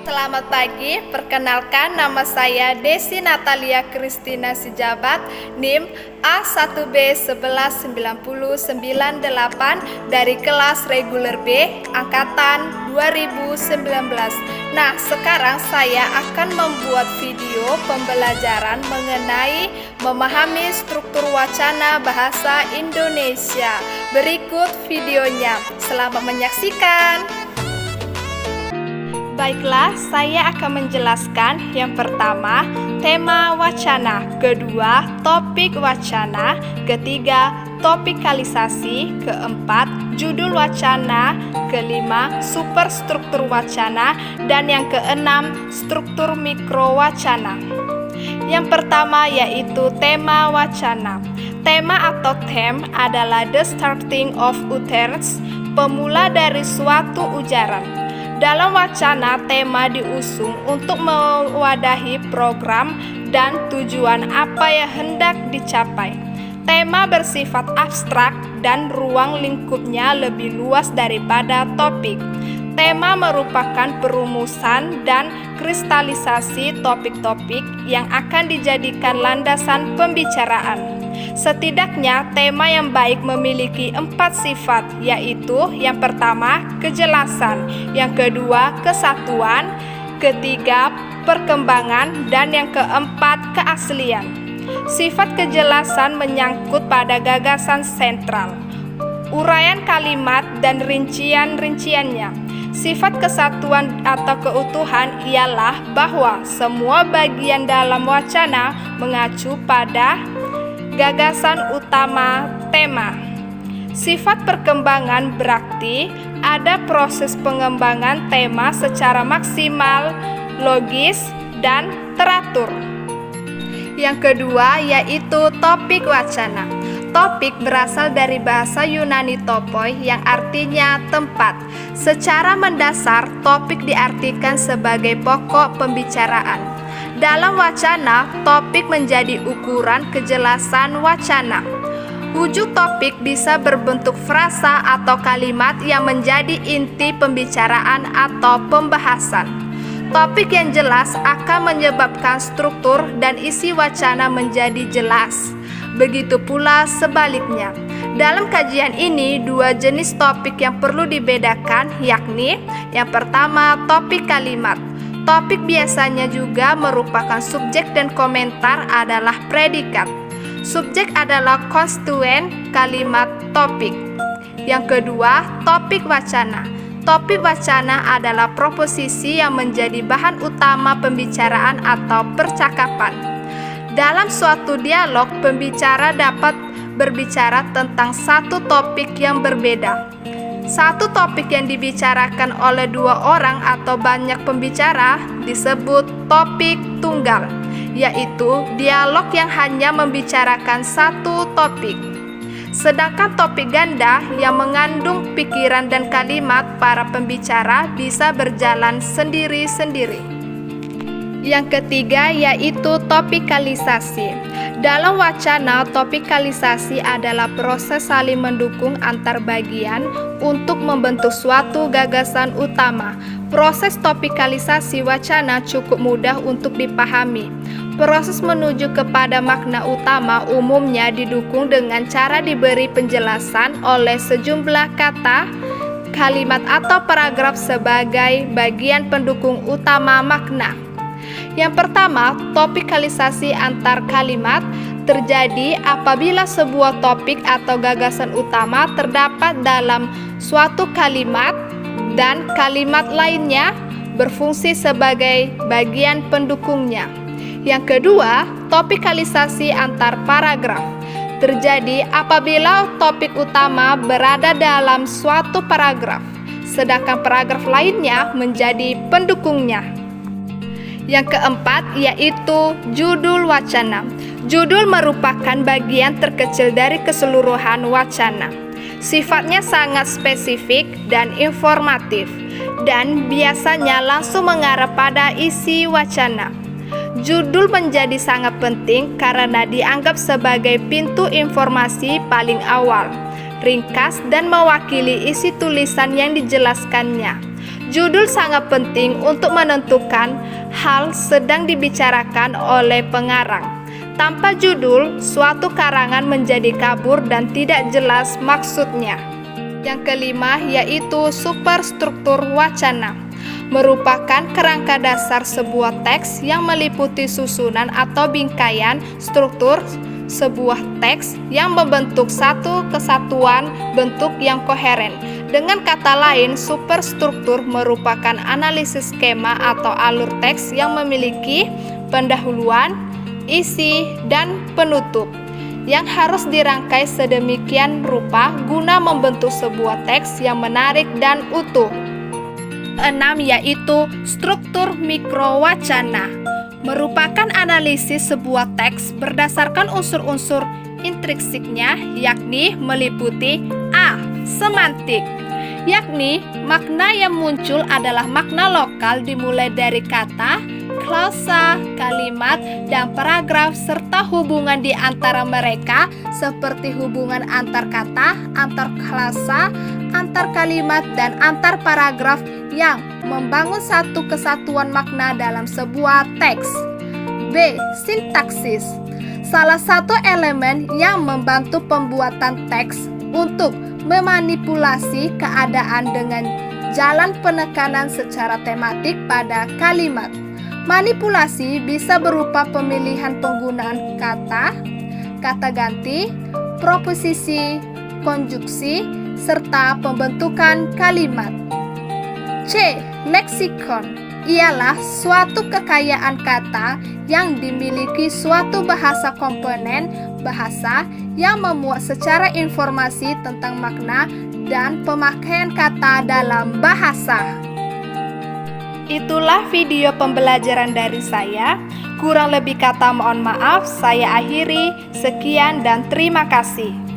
Selamat pagi, perkenalkan nama saya Desi Natalia Kristina Sijabat, NIM A1B119098 dari kelas reguler B, Angkatan 2019. Nah, sekarang saya akan membuat video pembelajaran mengenai memahami struktur wacana bahasa Indonesia. Berikut videonya, selamat menyaksikan. Baiklah, saya akan menjelaskan yang pertama, tema wacana, kedua, topik wacana, ketiga, topikalisasi, keempat, judul wacana, kelima, superstruktur wacana, dan yang keenam, struktur mikro wacana. Yang pertama yaitu tema wacana. Tema atau theme adalah the starting of utterance, pemula dari suatu ujaran. Dalam wacana, tema diusung untuk mewadahi program dan tujuan apa yang hendak dicapai. Tema bersifat abstrak dan ruang lingkupnya lebih luas daripada topik. Tema merupakan perumusan dan kristalisasi topik-topik yang akan dijadikan landasan pembicaraan. Setidaknya tema yang baik memiliki 4 sifat, yaitu yang pertama kejelasan, yang kedua kesatuan, ketiga perkembangan, dan yang keempat keaslian. Sifat kejelasan menyangkut pada gagasan sentral, uraian kalimat dan rincian-rinciannya. Sifat kesatuan atau keutuhan ialah bahwa semua bagian dalam wacana mengacu pada gagasan utama tema. Sifat perkembangan berarti ada proses pengembangan tema secara maksimal, logis, dan teratur. Yang kedua yaitu topik wacana. Topik berasal dari bahasa Yunani topoi yang artinya tempat. Secara mendasar, topik diartikan sebagai pokok pembicaraan. Dalam wacana, topik menjadi ukuran kejelasan wacana. Wujud topik bisa berbentuk frasa atau kalimat yang menjadi inti pembicaraan atau pembahasan. Topik yang jelas akan menyebabkan struktur dan isi wacana menjadi jelas. Begitu pula sebaliknya. Dalam kajian ini, 2 jenis topik yang perlu dibedakan, yakni yang pertama topik kalimat. Topik biasanya juga merupakan subjek dan komentar adalah predikat. Subjek adalah konstituen kalimat topik. Yang kedua, topik wacana. Topik wacana adalah proposisi yang menjadi bahan utama pembicaraan atau percakapan. Dalam suatu dialog, pembicara dapat berbicara tentang satu topik yang berbeda. Satu topik yang dibicarakan oleh 2 orang atau banyak pembicara disebut topik tunggal, yaitu dialog yang hanya membicarakan satu topik. Sedangkan topik ganda yang mengandung pikiran dan kalimat para pembicara bisa berjalan sendiri-sendiri. Yang ketiga yaitu topikalisasi. Dalam wacana, topikalisasi adalah proses saling mendukung antar bagian untuk membentuk suatu gagasan utama. Proses topikalisasi wacana cukup mudah untuk dipahami. Proses menuju kepada makna utama umumnya didukung dengan cara diberi penjelasan oleh sejumlah kata, kalimat atau paragraf sebagai bagian pendukung utama makna. Yang pertama, topikalisasi antar kalimat terjadi apabila sebuah topik atau gagasan utama terdapat dalam suatu kalimat dan kalimat lainnya berfungsi sebagai bagian pendukungnya. Yang kedua, topikalisasi antar paragraf terjadi apabila topik utama berada dalam suatu paragraf, sedangkan paragraf lainnya menjadi pendukungnya. Yang keempat yaitu judul wacana. Judul merupakan bagian terkecil dari keseluruhan wacana. Sifatnya sangat spesifik dan informatif, dan biasanya langsung mengarah pada isi wacana. Judul menjadi sangat penting karena dianggap sebagai pintu informasi paling awal, ringkas, dan mewakili isi tulisan yang dijelaskannya. Judul sangat penting untuk menentukan hal sedang dibicarakan oleh pengarang. Tanpa judul, suatu karangan menjadi kabur dan tidak jelas maksudnya. Yang kelima yaitu superstruktur wacana. Merupakan kerangka dasar sebuah teks yang meliputi susunan atau bingkaian struktur sebuah teks yang membentuk satu kesatuan bentuk yang koheren. Dengan kata lain, superstruktur merupakan analisis skema atau alur teks yang memiliki pendahuluan, isi, dan penutup yang harus dirangkai sedemikian rupa guna membentuk sebuah teks yang menarik dan utuh. 6 yaitu struktur mikrowacana. Merupakan analisis sebuah teks berdasarkan unsur-unsur intrinsiknya, yakni meliputi A. Semantik, yakni makna yang muncul adalah makna lokal dimulai dari kata, klausa, kalimat, dan paragraf serta hubungan di antara mereka seperti hubungan antar kata, antar klausa, antar kalimat, dan antar paragraf yang membangun satu kesatuan makna dalam sebuah teks. B. Sintaksis. Salah satu elemen yang membantu pembuatan teks untuk memanipulasi keadaan dengan jalan penekanan secara tematik pada kalimat. Manipulasi bisa berupa pemilihan penggunaan kata, kata ganti, proposisi, konjungsi, serta pembentukan kalimat. C. Leksikon ialah suatu kekayaan kata yang dimiliki suatu bahasa komponen bahasa yang memuat secara informasi tentang makna dan pemakaian kata dalam bahasa. Itulah video pembelajaran dari saya. Kurang lebih kata mohon maaf, saya akhiri. Sekian dan terima kasih.